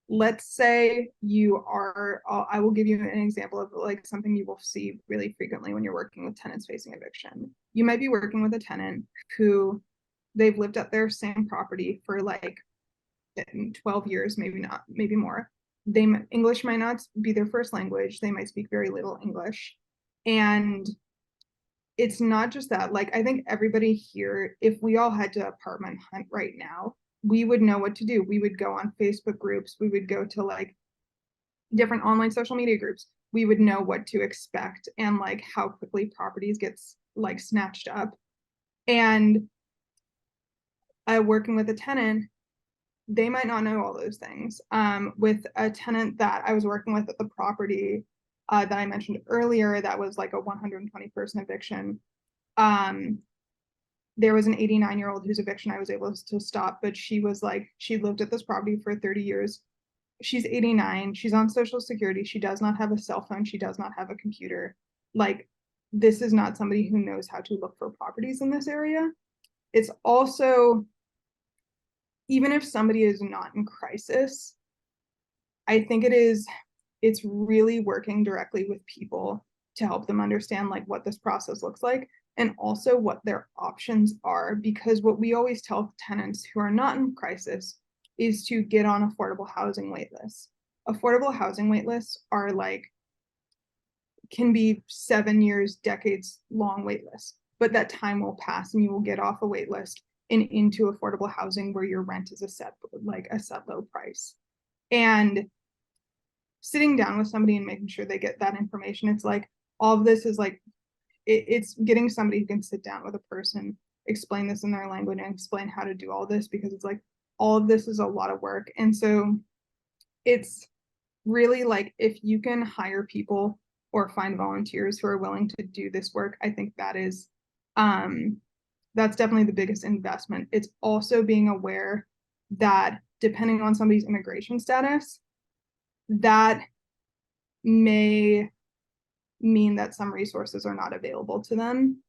let's say you are, I will give you an example of like something you will see really frequently when you're working with tenants facing eviction. You might be working with a tenant who they've lived at their same property for like 12 years, maybe not, maybe more. English might not be their first language. They might speak very little English. And it's not just that. Like, I think everybody here, if we all had to apartment hunt right now, we would know what to do. We would go on Facebook groups. We would go to like different online social media groups. We would know what to expect and like how quickly properties gets like snatched up. And working with a tenant, they might not know all those things. With a tenant that I was working with at the property that I mentioned earlier, that was like a 120 person eviction. Um, there was an 89-year-old whose eviction I was able to stop, but she was like, she lived at this property for 30 years. She's 89. She's on Social Security. She does not have a cell phone. She does not have a computer. Like, this is not somebody who knows how to look for properties in this area. It's also, even if somebody is not in crisis, I think it's really working directly with people to help them understand like what this process looks like and also what their options are. Because what we always tell tenants who are not in crisis is to get on affordable housing wait lists. Affordable housing wait lists are like, can be 7 years, decades long wait lists, but that time will pass and you will get off a wait list and into affordable housing where your rent is a set low price. And sitting down with somebody and making sure they get that information, it's like all of this is like it's getting somebody who can sit down with a person, explain this in their language and explain how to do all this, because it's like all of this is a lot of work. And so it's really like, if you can hire people or find volunteers who are willing to do this work, I think that is that's definitely the biggest investment. It's also being aware that depending on somebody's immigration status, that may mean that some resources are not available to them.